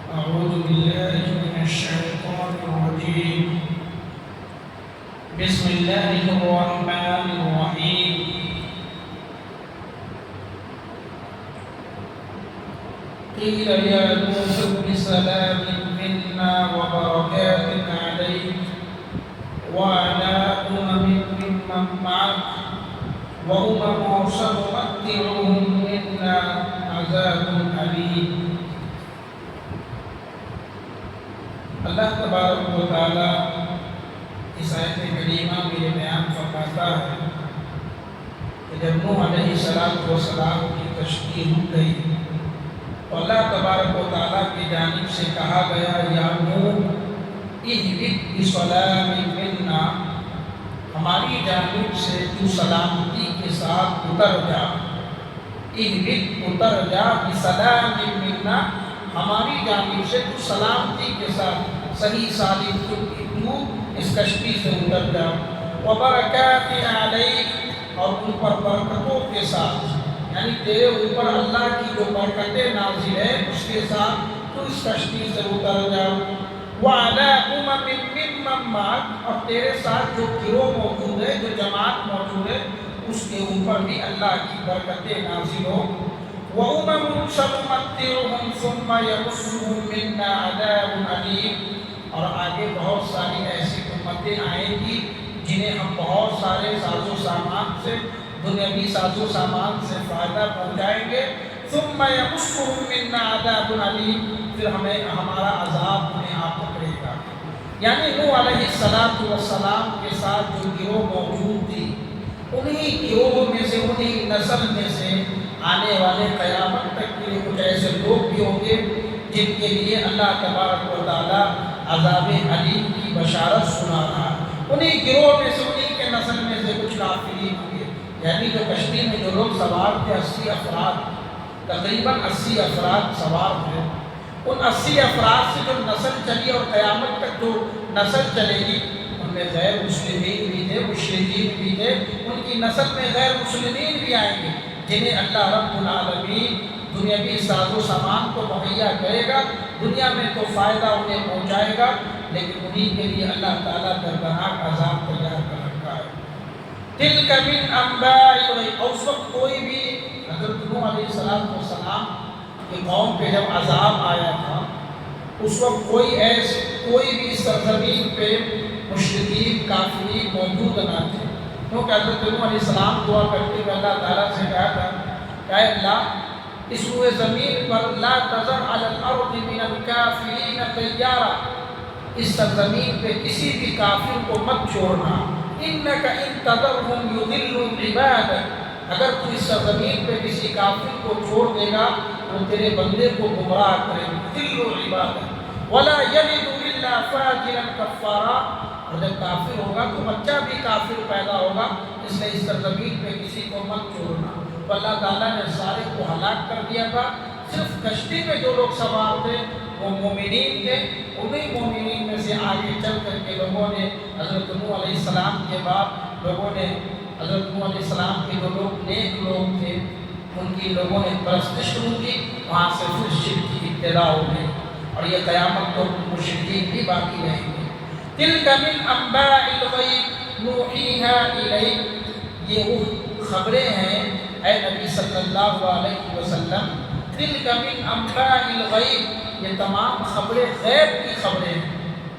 أعوذ بالله من الشيطان الرجيم. بسم الله الرحمن الرحيم. قيل يا نوح بسلام منا وبركات عليك وعلى ممن معك سنمتعهم منا عذاب أليم. اللہ تبارک و تعالیٰ اس آیت کریمہ میں یہ بیان فرماتا ہے کہ جب نوح علیہ السلام کی تشریح ہو گئی تو اللہ تبارک و تعالیٰ کی جانب سے کہا گیا یا نوح اہبط بسلام منا، ہماری جانب سے تو سلامتی کے ساتھ اتر جا. اہبط اتر جا بسلام منا، ہماری جانب سے تو سلامتی کے ساتھ صحیح سالم تو اس کشتی سے اتر جا. وبرکات علیک، اور ان پر برکتوں کے ساتھ، یعنی تیرے اوپر اللہ کی جو برکتیں نازل ہے اس کے ساتھ تو اس کشتی سے اتر جا. وعلی ممن معک، اور تیرے ساتھ جو گروہ موجود ہے، جو جماعت موجود ہے، اس کے اوپر بھی اللہ کی برکتیں نازل ہو. سنمتعهم ثم يمسهم منا عذاب أليم، اور آگے بہت ساری ایسی امتیں آئیں گی جنہیں ہم بہت سارے ساز و سامان سے، دنیاوی ساز و سامان سے فائدہ پہنچائیں گے. ثم يمسهم منا عذاب أليم، پھر ہمارا عذاب انہیں آ پکڑے گا. یعنی نوح علیہ السلام کے ساتھ جو گروہ موجود تھی، انہی گروہ میں سے، انہی نسل میں سے آنے والے قیامت تک کے لیے کچھ ایسے لوگ بھی ہوں گے جن کے لیے اللہ تبارک و تعالیٰ عذاب علیم کی بشارت سنا رہا. انہی گروہ میں سے، انہی کے نسل میں سے کچھ کافرین ہوں گے. یعنی جو کشتی میں جو لوگ سوار تھے، 80 افراد، تقریباً 80 افراد سوار تھے. ان 80 افراد سے جو نسل چلی اور قیامت تک جو نسل چلے گی، ان میں غیر مسلمین بھی تھے، مشرکین بھی تھے. ان کی نسل میں غیر مسلمین بھی آئیں گے جنہیں اللہ رب العالمین دنیاوی ساز و سامان کو مہیا کرے گا، دنیا میں تو فائدہ انہیں پہنچائے گا، لیکن انہیں کے لیے اللہ تعالیٰ دردناک عذاب تیار کر رکھا ہے. تلک من انباء الغیب، اور اس وقت کوئی بھی حضرت نوح علیہ السلام کی قوم پہ جب عذاب آیا تھا، اس وقت کوئی بھی اس سرزمین پہ مشرکین کافرین موجود نہ تھے. کیونکہ حضرت نوح علیہ السلام دعا کرتے ہوئے اللہ تعالیٰ سے کہا تھا کہ اے اللہ، اس روئے زمین پر لا تذر علی الارض من الکافرین دیارا، اس سرزمین پہ کسی بھی کافر کو مت چھوڑنا. انک ان تذرهم یضلوا عبادک، اگر تو اس سرزمین پہ کسی کافر کو چھوڑ دے گا وہ تیرے بندے کو گمراہ کرے گا. یضلوا عبادک ولا یلد الا فاجرا کفارا، اور جب کافر ہوگا تو بچہ بھی کافر پیدا ہوگا، اس لیے اس سرزمین پہ کسی کو مت چھوڑنا. تو اللہ تعالیٰ نے سارے کو ہلاک کر دیا تھا. صرف کشتی میں جو لوگ سوار تھے وہ مومنین تھے. انہی مومنین میں سے آگے چل کر کے لوگوں نے حضرت نوح علیہ السلام کے بعد لوگوں نے حضرت نوح علیہ السلام کے جو لوگ نیک لوگ تھے ان کی لوگوں نے پرستش شروع کی. وہاں سے پھر شرک کی ابتدا ہو گئی، اور یہ قیامت تو مشرکین بھی باقی رہیں گے. تلک من انباء الغیب نوحیہا الیک، یہ وہ خبریں ہیں اے نبی صلی اللہ علیہ وسلم. تلک من انباء الغیب، یہ تمام خبریں غیب کی خبریں ہیں.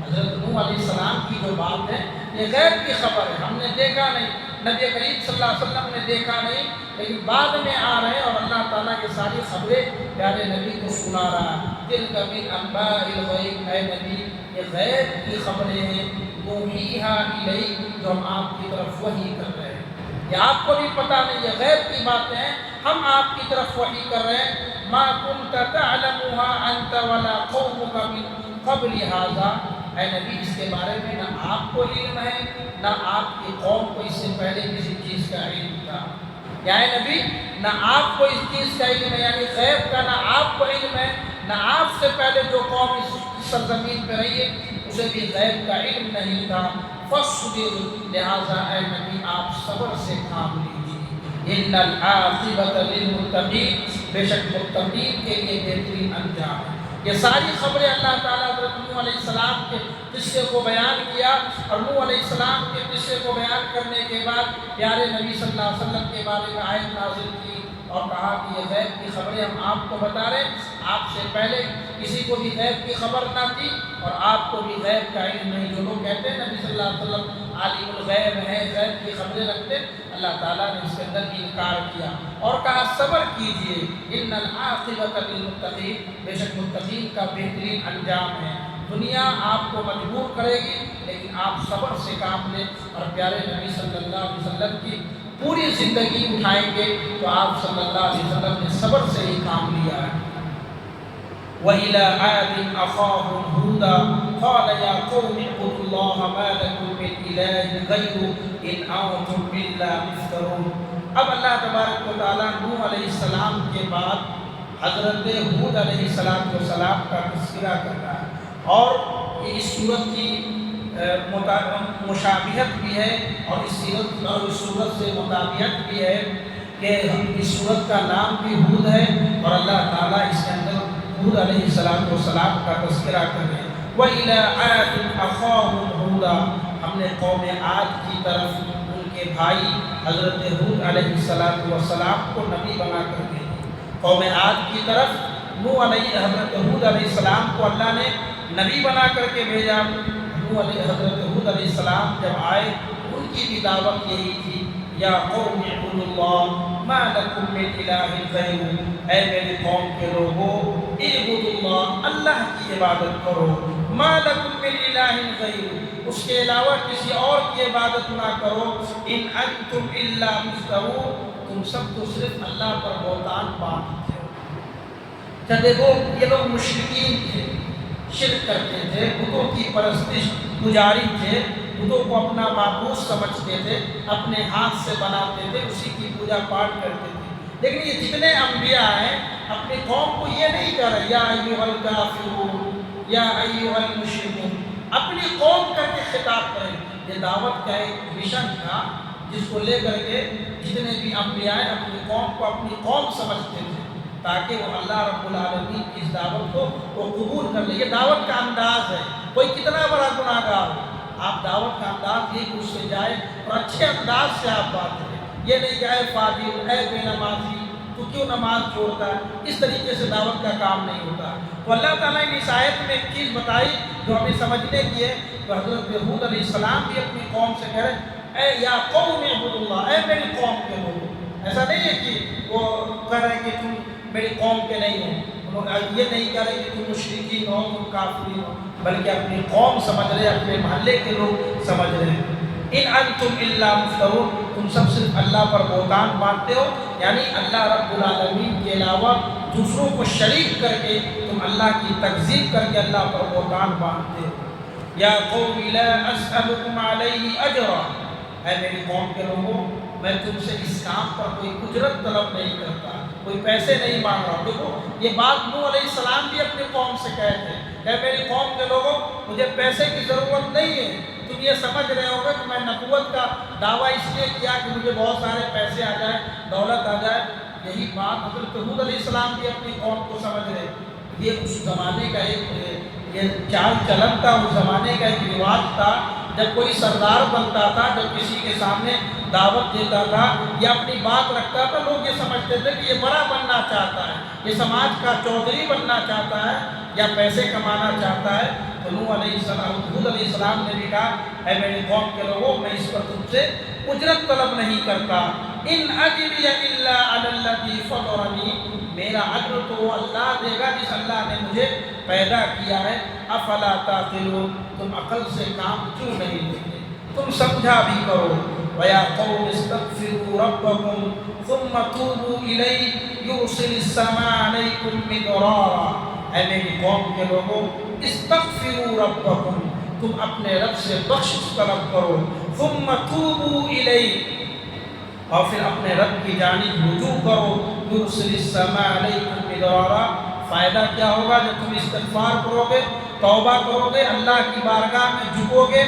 حضرت نوح علیہ السلام کی جو بات ہے یہ غیب کی خبر ہے، ہم نے دیکھا نہیں، نبی کریم صلی اللہ علیہ وسلم نے دیکھا نہیں، لیکن بعد میں آ رہے ہیں اور اللہ تعالیٰ کی ساری خبریں پیارے نبی کو سنا رہا ہے. تلک من انباء الغیب، اے نبی یہ غیب کی خبریں ہیں. نوحیہا الیک، جو ہم آپ کی طرف وحی کر رہے ہیں. یہ آپ کو بھی پتہ نہیں، یہ غیب کی باتیں ہیں، ہم آپ کی طرف وحی کر رہے ہیں. ما کنت تعلمها انت ولا قومك من قبل هذا، اے نبی اس کے بارے میں نہ آپ کو علم ہے نہ آپ کی قوم کو اس سے پہلے کسی چیز کا علم تھا. یا اے نبی نہ آپ کو اس چیز کا علم ہے، یعنی غیب کا نہ آپ کو علم ہے، نہ آپ سے پہلے جو قوم اس سرزمین پہ رہی ہے اسے بھی غیب کا علم نہیں تھا. فاصبر، لہذا اے نبی آپ صبر سے کام لیجیے. ان العاقبۃ للمتقین، بے شک متقین کے لیے بہترین انجام ہے. یہ ساری خبریں اللہ تعالیٰ حضرت نوح علیہ السلام کے قصے کو بیان کیا، اور نوح علیہ السلام کے قصے کو بیان کرنے کے بعد پیارے نبی صلی اللہ علیہ وسلم کے بارے میں آیت نازل کی اور کہا کہ یہ غیب کی خبریں ہم آپ کو بتا رہے ہیں، آپ سے پہلے کسی کو بھی غیب کی خبر نہ تھی اور آپ کو بھی غیب کا علم نہیں۔ جو لوگ کہتے ہیں نبی صلی اللہ علیہ وسلم عالم الغیب ہے، غیب کی خبریں رکھتے، اللہ تعالیٰ نے اس کے اندر انکار کیا اور کہا صبر کیجئے، ان العاقبۃ للمتقین، بے شک متقین کا بہترین انجام ہے۔ دنیا آپ کو مجبور کرے گی لیکن آپ صبر سے کام لیں، اور پیارے نبی صلی اللہ علیہ وسلم کی پوری زندگی اٹھائیں گے تو آپ صلی اللہ علیہ وسلم نے صبر سے ہی کام لیا ہے۔ وَإِلَىٰ عَادٍ أَخَاهُمْ هُودًا قَالَ يَا قَوْمِ اعْبُدُوا اللَّهَ مَا لَكُم مِّنْ إِلَٰهٍ غَيْرُهُ إِنْ أَنتُمْ إِلَّا مُفْتَرُونَ۔ اب اللہ تبارک و تعالیٰ نوح علیہ السلام کے بعد حضرت ہود علیہ السلام کا تذکرہ کر رہا ہے، اور اس سورت کی مشابہت بھی ہے اور اس سورت سے مطابقت بھی ہے کہ اس سورت کا نام بھی ہود ہے، اور اللہ تعالیٰ اس کے اندر ہود علیہ السلام کا تذکرہ کر رہے ہیں۔ وَإِلَىٰ عَادٍ أَخَاهُمْ هُودًا، ہم نے قوم عاد کی طرف ان کے بھائی حضرت ہود علیہ السلام کو نبی بنا کر بھیجا۔ قوم عاد کی طرف حضرت ہود علیہ السلام کو اللہ نے نبی بنا کر کے بھیجا۔ حضرت ہود علیہ السلام جب آئے ان کی بھی دعوت یہی تھی، یا قوم اعبدوا اللہ ما لکم من الہ غیرہ، اے میری قوم کے لوگوں اعبدوا اللہ، اللہ کی عبادت کرو، ما لکم من الہ غیرہ، اس کے علاوہ کسی اور کی عبادت نہ کرو، ان انتم الا مفترون، تم سب تو صرف اللہ پر بہتان باندھتے ہو۔ دیکھو یہ لوگ مشرکین تھے، شرک کرتے تھے، بتوں کی پرستش پجاری تھے، بتوں کو اپنا معبود سمجھتے تھے، اپنے ہاتھ سے بناتے تھے، اسی کی پوجا پاٹ کرتے تھے۔ لیکن یہ جتنے انبیاء ہیں اپنی قوم کو یہ نہیں کہہ رہے یا ایھا الکافرون یا ایھا المشرکون، اپنی قوم کر کے خطاب کریں۔ یہ دعوت کا ایک مشن تھا جس کو لے کر کے جتنے بھی انبیاء اپنی قوم کو اپنی قوم سمجھتے تھے، تاکہ وہ اللہ رب العالمین کی اس دعوت کو وہ قبول کر لے۔ یہ دعوت کا انداز ہے، کوئی کتنا بڑا گناہ گار ہو، آپ دعوت کا انداز یہ کہ اس سے جائے اور اچھے انداز سے آپ بات کریں، یہ نہیں کہ اے فاضل، اے بے نمازی، تو کیوں نماز چھوڑتا ہے، اس طریقے سے دعوت کا کام نہیں ہوتا۔ تو اللہ تعالیٰ نے اس آیت میں ایک چیز بتائی جو ہمیں سمجھنے کی ہے، تو حضرت ہود علیہ السلام بھی اپنی قوم سے کہہ رہے اے یا قوم اعبدوا اللہ، اے میری قوم کے لوگوں۔ ایسا نہیں ہے کہ وہ کہہ رہے کہ تم میری قوم کے نہیں ہو، یہ نہیں کہہ رہے کہ تم مشرکین ہو، تم کافرین ہو، بلکہ اپنی قوم سمجھ رہے، اپنے محلے کے لوگ سمجھ رہے ہیں۔ ان انتم الا مفترون، تم سب صرف اللہ پر بہتان باندھتے ہو، یعنی اللہ رب العالمین کے علاوہ دوسروں کو شریک کر کے تم اللہ کی تکذیب کر کے اللہ پر بہتان باندھتے ہو۔ یا قوم لا اسألکم علیہ اجرا، اے میری قوم کے لوگوں میں تم سے اس کام پر کوئی اجرت طلب نہیں کرتا، کوئی پیسے نہیں مانگ رہا۔ دیکھو یہ بات نوح علیہ السلام بھی اپنی قوم سے کہتے ہیں کہ میری قوم کے لوگوں مجھے پیسے کی ضرورت نہیں ہے، تم یہ سمجھ رہے ہوگے کہ میں نبوت کا دعویٰ اس لیے کیا کہ مجھے بہت سارے پیسے آ جائے، دولت آ جائے۔ یہی بات حضرت ہود علیہ السلام بھی اپنی قوم کو سمجھ رہے۔ یہ اس زمانے کا ایک یہ چال چلن تھا، اس زمانے کا ایک رواج تھا، جب کوئی سردار بنتا تھا، جب کسی کے سامنے دعوت دیتا تھا یا اپنی بات رکھتا تھا، لوگ یہ سمجھتے تھے کہ یہ بڑا بننا چاہتا ہے، یہ سماج کا چودھری بننا چاہتا ہے یا پیسے کمانا چاہتا ہے۔ تو نوح علیہ السلام، ہود علیہ السلام نے بھی کہا اے میری قوم کے لوگوں میں اس پر تم سے اجرت طلب نہیں کرتا، ان اجری الا علی الذی فطرنی، میرا اجر تو وہ اللہ دے گا جس اللہ نے مجھے پیدا کیا ہے۔ افلا تعقلون، تم عقل سے کام کیوں نہیں لیتے، تم سمجھا بھی کرو۔ وَيَا قَوْمِ اسْتَغْفِرُوا رَبَّكُمْ ثُمَّ تُوبُوا إِلَيْهِ يُرْسِلِ السَّمَاءَ عَلَيْكُمْ مِدْرَارًا، اے میری قوم کے لوگوں استغفروا ربکم، تم اپنے رب سے بخشش طلب کرو، ثم توبوا الیہ، اور پھر اپنے رب کی جانب رجوع کرو، یرسل السماء علیکم مدرارا، فائدہ کیا ہوگا جب تم استغفار کرو گے، توبہ کرو گے، اللہ کی بارگاہ میں جھکو گے،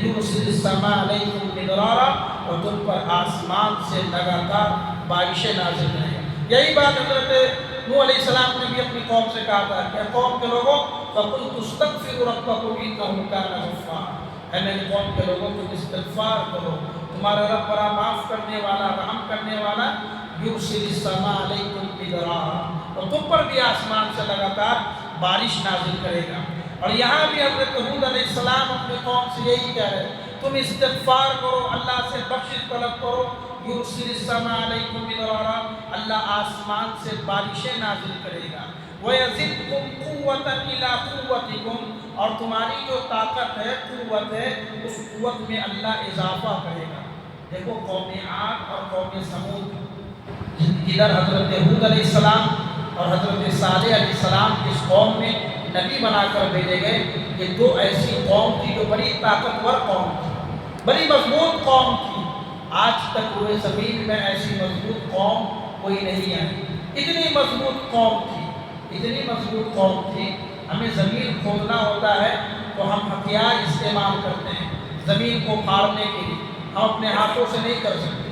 یرسل السماء علیکم مدرارا، اور تم پر آسمان سے لگاتار بارشیں نازل رہیں۔ یہی بات حضرت نوح علیہ السلام نے بھی اپنی قوم سے کہا تھا کہ قوم کے لوگوں فَقُلْتُ اسْتَغْفِرُوا رَبَّكُمْ إِنَّهُ كَانَ غَفَّارًا، اے میری قوم کے لوگوں تم استغفار کرو، تمہارا رب بڑا معاف کرنے والا، رحم کرنے والا، یُرْسِلِ السَّمَاءَ عَلَيْكُمْ مِدْرَارًا، اور تم پر بھی آسمان سے لگاتار بارش نازل کرے گا۔ اور یہاں بھی حضرت ہود علیہ السلام اپنی قوم سے یہی کہہ رہے ہیں، تم استغفار کرو، اللہ سے بخشش طلب کرو، یُرْسِلِ السَّمَاءَ عَلَيْكُمْ مِدْرَارًا، اللہ آسمان سے بارشیں نازل کرے گا، وَيَزِدْكُمْ قُوَّةً إِلَىٰ قُوَّتِكُمْ، اور تمہاری جو طاقت ہے، قوت ہے، اس قوت میں اللہ اضافہ کرے گا۔ دیکھو قوم عاد اور قوم سمود، ادھر حضرت ہود علیہ السلام اور حضرت صالح علیہ السلام اس قوم میں نبی بنا کر بھیجے گئے، یہ دو ایسی قوم تھی جو بڑی طاقتور قوم تھی، بڑی مضبوط قوم تھی۔ آج تک روئے زمین میں ایسی مضبوط قوم کوئی نہیں آئی، اتنی مضبوط قوم تھی، اتنی مضبوط قوم تھی۔ ہمیں زمین کھودنا ہوتا ہے تو ہم ہتھیار استعمال کرتے ہیں زمین کو پھاڑنے کے لیے، ہم اپنے ہاتھوں سے نہیں کر سکتے۔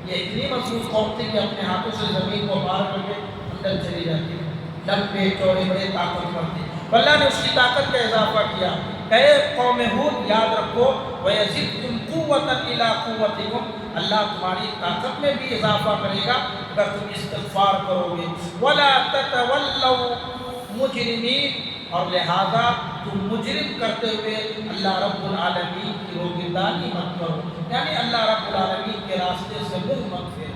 یہ اتنی مضبوط قوم تھی کہ اپنے ہاتھوں سے زمین کو پار کر کے اندر چلی جاتی ہے، لمبے چوڑے بڑے طاقتور تھے۔ اللہ نے اس کی طاقت کا اضافہ کیا، اے قوم ہود یاد رکھو، وَيَزِدْكُمْ قُوَّةً إِلَىٰ قُوَّتِكُمْ، اللہ تمہاری طاقت میں بھی اضافہ کرے گا اگر تم استغفار کرو گے، وَلَا تَتَوَلَّوْا مُجْرِمِينَ، اور لہذا تم مجرم کرتے ہوئے اللہ رب العالمین کی روگردانی مت کرو، یعنی اللہ رب العالمین کے راستے سے منہ مت پھیرو۔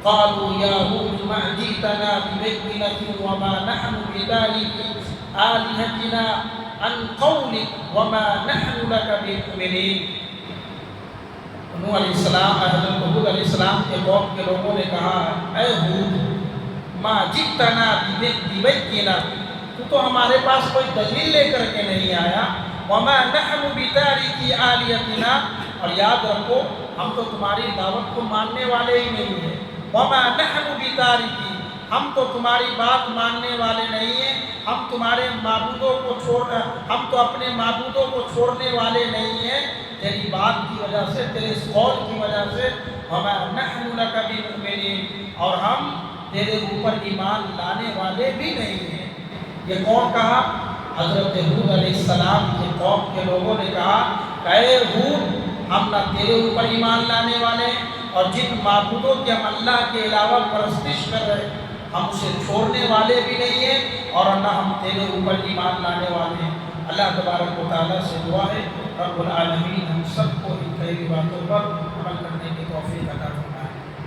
قالوا یا ہود ما جئتنا ببینۃ وما نحن بتارکی آلہتنا عن قولک وما نحن لک بمؤمنین۔ نوح علیہ السلام، حضرت ہود علیہ السلام کے قوم کے لوگوں نے کہا، اے ہود ما جئتنا ببینۃ، تو ہمارے پاس کوئی دلیل لے کر کے نہیں آیا، وما نحن بتارکی آلہتنا، اور یاد رکھو ہم تو تمہاری دعوت کو ماننے والے ہی نہیں ہیں، وما نحن بتارکی، ہم تو تمہاری بات ماننے والے نہیں ہیں، ہم تمہارے معبودوں کو ہم تو اپنے معبودوں کو چھوڑنے والے نہیں ہیں، تیری بات کی وجہ سے، تیرے اس قول کی وجہ سے، وما نحن لک بمؤمنین، اور ہم تیرے اوپر ایمان لانے والے بھی نہیں ہیں۔ یہ کون کہا؟ حضرت ہود علیہ السلام کے قوم کے لوگوں نے کہا کہ اے ہود، ہم نہ تیرے اوپر ایمان لانے والے ہیں، اور جن معبودوں کے ہم اللہ کے علاوہ پرستش کر رہے ہیں ہم اسے چھوڑنے والے بھی نہیں ہیں، اور نہ ہم تیرے اوپر ایمان لانے والے ہیں۔ اللہ تبارک و تعالیٰ سے دعا ہے رب العالمین ہم سب کو ان کئی باتوں پر عمل کرنے کی توفیق عطا فرمائے۔